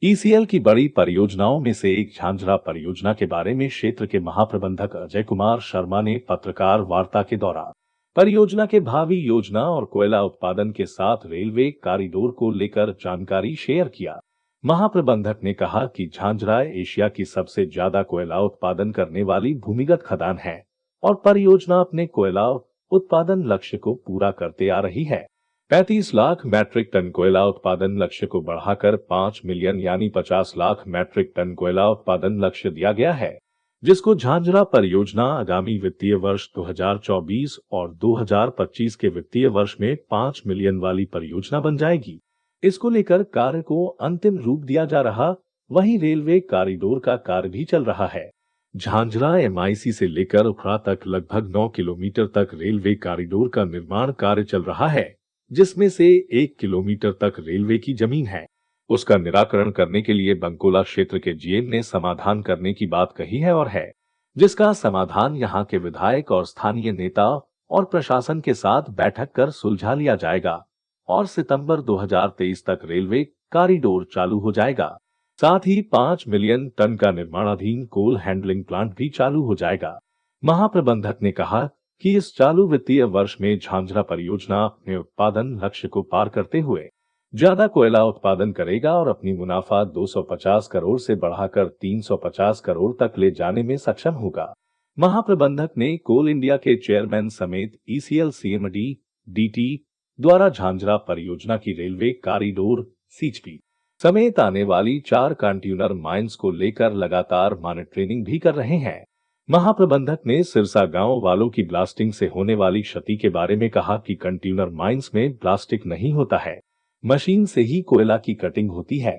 ECL की बड़ी परियोजनाओं में से एक झांझरा परियोजना के बारे में क्षेत्र के महाप्रबंधक अजय कुमार शर्मा ने पत्रकार वार्ता के दौरान परियोजना के भावी योजना और कोयला उत्पादन के साथ रेलवे कॉरिडोर को लेकर जानकारी शेयर किया। महाप्रबंधक ने कहा कि झांझरा एशिया की सबसे ज्यादा कोयला उत्पादन करने वाली भूमिगत खदान है और परियोजना अपने कोयला उत्पादन लक्ष्य को पूरा करते आ रही है। 35 लाख मैट्रिक टन कोयला उत्पादन लक्ष्य को बढ़ाकर 5 मिलियन यानी 50 लाख मैट्रिक टन कोयला उत्पादन लक्ष्य दिया गया है, जिसको झांझरा परियोजना आगामी वित्तीय वर्ष 2024 और 2025 के वित्तीय वर्ष में 5 मिलियन वाली परियोजना बन जाएगी। इसको लेकर कार्य को अंतिम रूप दिया जा रहा, वहीं रेलवे कॉरिडोर का कार्य भी चल रहा है। झांझरा एमआईसी से लेकर उखड़ा तक लगभग 9 किलोमीटर तक रेलवे कॉरिडोर का निर्माण कार्य चल रहा है, जिसमें से 1 किलोमीटर तक रेलवे की जमीन है। उसका निराकरण करने के लिए बंकोला क्षेत्र के जीएम ने समाधान करने की बात कही है और है, जिसका समाधान यहां के विधायक और स्थानीय नेता और प्रशासन के साथ बैठक कर सुलझा लिया जाएगा और सितंबर 2023 तक रेलवे कॉरिडोर चालू हो जाएगा। साथ ही 5 मिलियन टन का निर्माणाधीन कोल हैंडलिंग प्लांट भी चालू हो जाएगा। महाप्रबंधक ने कहा कि इस चालू वित्तीय वर्ष में झांझरा परियोजना अपने उत्पादन लक्ष्य को पार करते हुए ज्यादा कोयला उत्पादन करेगा और अपनी मुनाफा 250 करोड़ से बढ़ाकर 350 करोड़ तक ले जाने में सक्षम होगा। महाप्रबंधक ने कोल इंडिया के चेयरमैन समेत ईसीएल सीएमडी डीटी द्वारा झांझरा परियोजना की रेलवे कॉरिडोर सीएचपी समेत आने वाली 4 कंटेनर माइंस को लेकर लगातार मॉनिटरिंग भी कर रहे हैं। महाप्रबंधक ने सिरसा गांव वालों की ब्लास्टिंग से होने वाली क्षति के बारे में कहा कि कंटेनर माइंस में प्लास्टिक नहीं होता है, मशीन से ही कोयला की कटिंग होती है,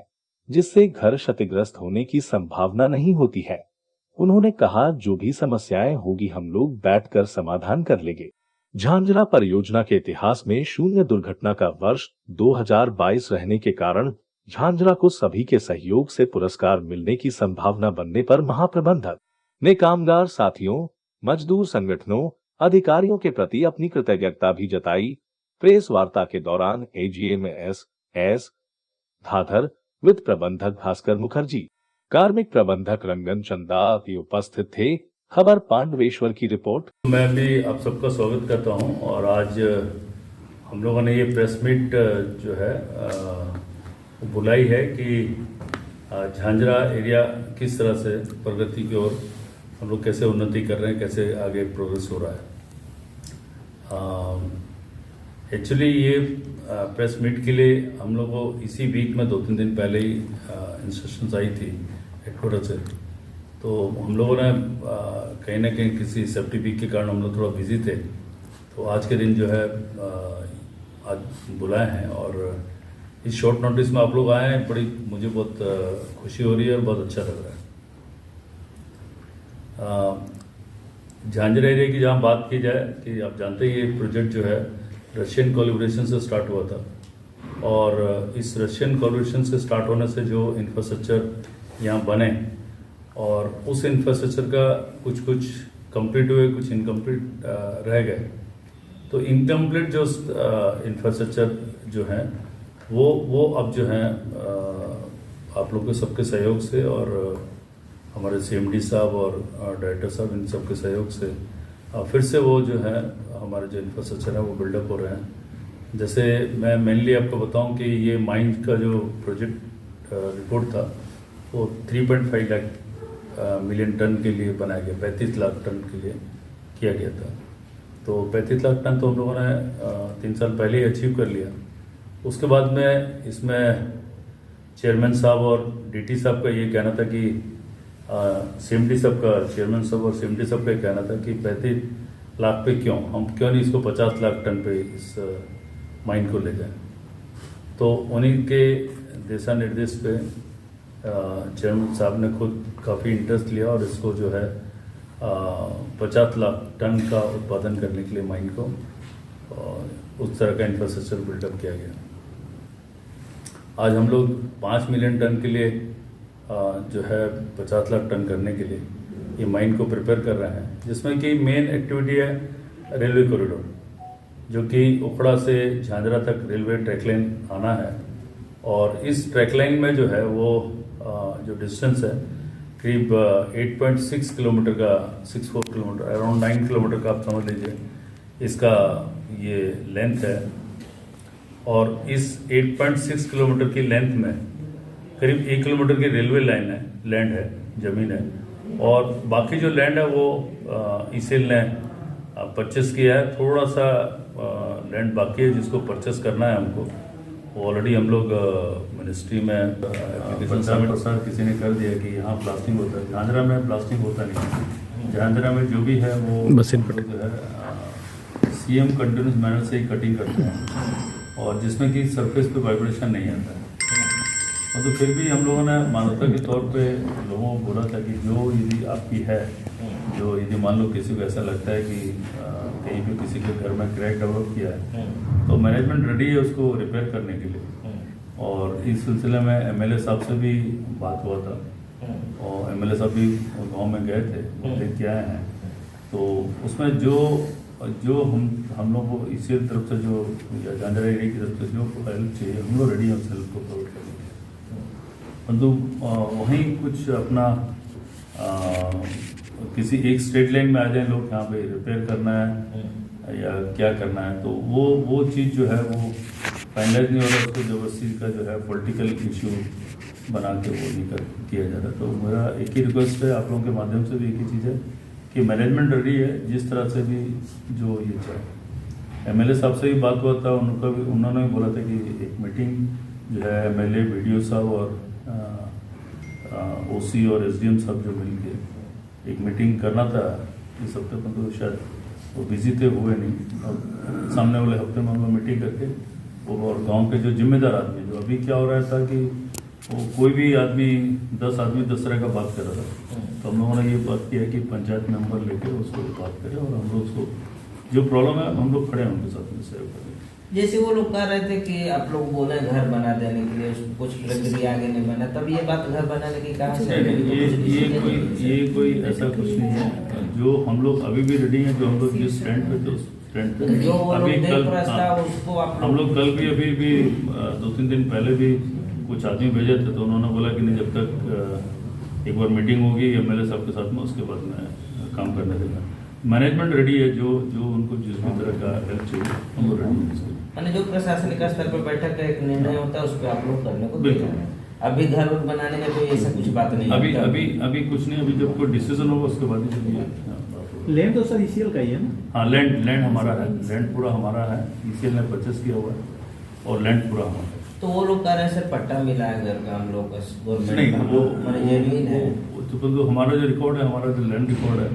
जिससे घर क्षतिग्रस्त होने की संभावना नहीं होती है। उन्होंने कहा जो भी समस्याएं होगी हम लोग बैठकर समाधान कर लेंगे। झांझरा परियोजना के इतिहास में शून्य दुर्घटना का वर्ष 2022 रहने के कारण झांझरा को सभी के सहयोग से पुरस्कार मिलने की संभावना बनने पर महाप्रबंधक ने कामगार साथियों, मजदूर संगठनों, अधिकारियों के प्रति अपनी कृतज्ञता भी जताई। प्रेस वार्ता के दौरान एजीएमएस धाधर, वित्त प्रबंधक भास्कर मुखर्जी, कार्मिक प्रबंधक रंगन चंदा आदि उपस्थित थे। खबर पांडवेश्वर की रिपोर्ट। मैं भी आप सबका स्वागत करता हूं और आज हम लोगों ने ये प्रेस मीट जो है बुलाई है कि झांझरा एरिया किस तरह से प्रगति की ओर हम लोग कैसे उन्नति कर रहे हैं, कैसे आगे प्रोग्रेस हो रहा है। एक्चुअली ये प्रेस मीट के लिए हम लोग को इसी वीक में 2-3 दिन पहले ही इंस्ट्रक्शंस आई थी हेडक्वार्टर से, तो हम लोगों ने कहीं ना कहीं किसी सेफ्टी वीक के कारण हम लोग थोड़ा बिजी थे, तो आज के दिन जो है आज बुलाए हैं और इस शॉर्ट नोटिस में आप लोग आए हैं। बड़ी मुझे बहुत खुशी हो रही है और बहुत अच्छा लग रहा है। झांझरा एरिया की जहाँ बात की जाए कि आप जानते हैं ये प्रोजेक्ट जो है रशियन कोलैबोरेशन से स्टार्ट हुआ था और इस रशियन कोलैबोरेशन से स्टार्ट होने से जो इंफ्रास्ट्रक्चर यहाँ बने और उस इंफ्रास्ट्रक्चर का कुछ कंप्लीट हुए, कुछ इनकम्प्लीट रह गए। तो इनकम्प्लीट जो इंफ्रास्ट्रक्चर जो है वो अब जो है आप लोग के सबके सहयोग से और हमारे सीएमडी साहब और डायरेक्टर साहब इन सबके सहयोग से फिर से वो जो है हमारे जो इंफ्रास्ट्रक्चर है वो बिल्डअप हो रहे हैं। जैसे मैं मेनली आपको बताऊं कि ये माइंस का जो प्रोजेक्ट रिपोर्ट था वो 3.5 लाख मिलियन टन के लिए बनाया गया, 35 लाख टन के लिए किया गया था। तो 35 लाख टन तो हम लोगों ने 3 साल पहले ही अचीव कर लिया। उसके बाद में इसमें चेयरमैन साहब और डीटी साहब का ये कहना था कि सीएमडी साहब का, चेयरमैन साहब और सीएमडी साहब का कहना था कि 35 लाख पे हम क्यों नहीं इसको 50 लाख टन पे इस माइन को ले जाएं। तो उन्हीं के दिशा निर्देश पे चेयरमैन साहब ने खुद काफ़ी इंटरेस्ट लिया और इसको जो है 50 लाख टन का उत्पादन करने के लिए माइन को उस तरह का इंफ्रास्ट्रक्चर बिल्डअप किया गया। आज हम लोग 5 मिलियन टन के लिए जो है 50 लाख टन करने के लिए ये माइन को प्रिपेयर कर रहे हैं, जिसमें कि मेन एक्टिविटी है रेलवे कॉरिडोर, जो कि उखड़ा से झांझरा तक रेलवे ट्रैक लाइन आना है और इस ट्रैक लाइन में जो है वो जो डिस्टेंस है करीब 8.6 किलोमीटर का 64 किलोमीटर अराउंड 9 किलोमीटर का आप समझ लीजिए इसका ये लेंथ है। और इस 8.6 किलोमीटर की लेंथ में करीब 1 किलोमीटर की रेलवे लाइन है, लैंड है, ज़मीन है, और बाकी जो लैंड है वो ईसीएल ने परचेस किया है। थोड़ा सा लैंड बाकी है जिसको परचेस करना है हमको। ऑलरेडी हम लोग मिनिस्ट्री में प्रसार किसी ने कर दिया कि यहाँ प्लास्टिंग होता है, झांझरा में प्लास्टिंग होता नहीं। झांझरा में जो भी है वो जो है सीएम कंटिन्यूस मैनर से ही कटिंग करते हैं और जिसमें कि सरफेस पे वाइब्रेशन नहीं आता है। और तो फिर भी हम लोगों ने मानवता के तौर पे लोगों को बोला था कि जो यदि आपकी है, जो यदि मान लो किसी को ऐसा लगता है कि कहीं भी किसी के घर में क्रैक डेवलप किया है तो मैनेजमेंट रेडी है उसको रिपेयर करने के लिए। और इस सिलसिले में एमएलए साहब से भी बात हुआ था और एमएलए साहब भी गांव में गए थे, देख के आए हैं। तो उसमें जो हम लोग को इसी तरफ से जो झांझरा एरिया की तरफ से जो हेल्प चाहिए हम लोग रेडी हैं उस हेल्प को प्रोवाइड करने के लिए। परंतु वहीं कुछ अपना किसी एक स्ट्रेट लाइन में आ जाए लोग, यहाँ पे रिपेयर करना है या क्या करना है, तो वो चीज़ जो है वो फाइनलाइज नहीं हो रहा। उसको जबरदस्ती का जो है पॉलिटिकल इशू बना के वो नहीं किया जा रहा। तो मेरा एक ही रिक्वेस्ट है आप लोगों के माध्यम से भी, एक ही चीज़ है कि मैनेजमेंट रेडी है जिस तरह से भी जो ये चाहे। एमएलए साहब से भी बात हुआ था, उन्होंने भी बोला था कि एक मीटिंग जो है एमएलए, बीडीओ साहब और ओसी और एसडीएम साहब जो मिल के एक मीटिंग करना था इस हफ्ते, पर तो शायद वो बिजी थे, हुए नहीं। और सामने वाले हफ्ते में हम लोग मीटिंग करके वो और गांव के जो जिम्मेदार आदमी, जो अभी क्या हो रहा था कि वो कोई भी आदमी 10 आदमी 10 तरह का बात कर रहा था, तो हम लोगों ने ये बात किया कि पंचायत मेंबर लेके उसको बात करें और हम लोग उसको जो प्रॉब्लम है हम लोग खड़े हैं उनके साथ में सहयोग करें। जैसे वो लोग कह रहे थे कि आप लोग बोले घर बना देने के लिए, कुछ प्रक्रिया आगे नहीं बना, तब ये बात घर बनाने की कहाँ से? ये कोई ऐसा कुछ नहीं है। जो हम लोग अभी भी रेडी हैं, जो हम लोग जिस स्टैंड पे थे उस स्टैंड पे अभी कल हम लोग कल भी अभी भी 2-3 दिन पहले भी कुछ आदमी भेजे थे, तो उन्होंने बोला कि नहीं जब तक एक बार मीटिंग होगी एमएलए साहब के साथ में उसके बाद में काम करने देगा। मैनेजमेंट रेडी है, जो उनको जिस भी तरह का हेल्प चाहिए हम लोग रेडी हैं। यानी जो प्रशासनिक स्तर पर बैठक का एक निर्णय होता है उस पर आप लोग करने को तैयार हैं। अभी घर बनाने में कोई ऐसा कुछ बात नहीं है अभी कुछ नहीं। अभी जब कोई डिसीजन होगा उसके बाद ही चलिए। लैंड तो सर ईसीएल का ही है ना? हाँ, लैंड हमारा है, लैंड पूरा हमारा है, ईसीएल ने परचेस किया हुआ है और लैंड पूरा हमारा है। तो वो लोग कह रहे हैं सर पट्टा मिला है घर का, हम लोग गवर्नमेंट नहीं, वो जमीन है तो हमारा जो रिकॉर्ड है, हमारा जो लैंड रिकॉर्ड है,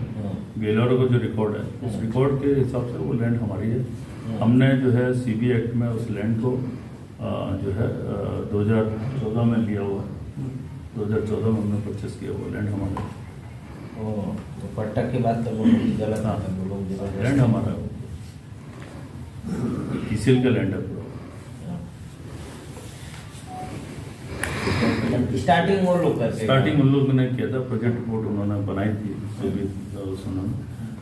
बीएलआर का जो रिकॉर्ड है, उस रिकॉर्ड के हिसाब से वो लैंड हमारी है। हमने जो है सीबी एक्ट में उस लैंड को जो है 2014 में लिया हुआ, 2014 में हमने परचेस किया हुआ लैंड हमारा। तो पट्टा की बात तो वो गलत है, लैंड हमारा ईसीएल का लैंड है पूरा। स्टार्टिंग वो लोग करते, स्टार्टिंग उन लोगों ने किया था, प्रोजेक्ट रिपोर्ट उन्होंने बनाई थी,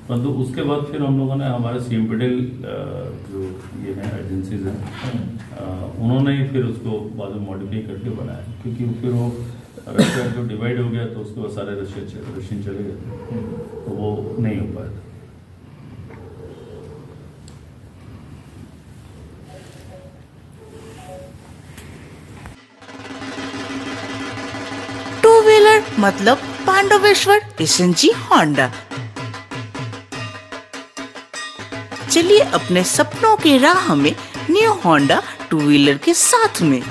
परंतु उसके बाद फिर हम लोगों ने हमारे सीएमपीडीएल जो ये हैं एजेंसीज हैं, उन्होंने ही फिर उसको बाद में मॉडिफाई करके बनाया, क्योंकि फिर वो रशिया जो डिवाइड हो गया तो उसके बाद सारे रशियन चले गए थे, तो वो नहीं हो पाया था। टू व्हीलर मतलब पांडवेश्वर एसएनजी होंडा। चलिए अपने सपनों की राह में न्यू होंडा टू व्हीलर के साथ में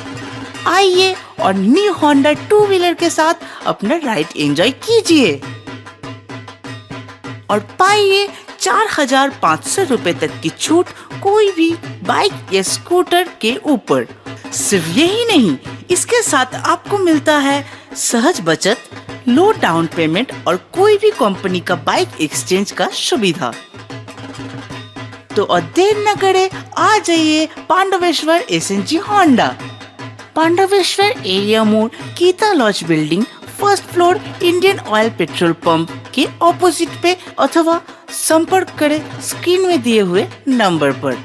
आइए और न्यू होंडा टू व्हीलर के साथ अपना राइड एंजॉय कीजिए और पाइए 4,500 रुपए तक की छूट कोई भी बाइक या स्कूटर के ऊपर। सिर्फ यही नहीं, इसके साथ आपको मिलता है सहज बचत, लो डाउन पेमेंट और कोई भी कंपनी का बाइक एक्सचेंज का सुविधा। तो और देर न करे, आ जाइए Pandaveshwar SNG Honda, Pandaveshwar area मोड़, Gita lodge building, first floor, Indian oil petrol pump के ऑपोजिट पे, अथवा संपर्क करें स्क्रीन में दिए हुए नंबर पर।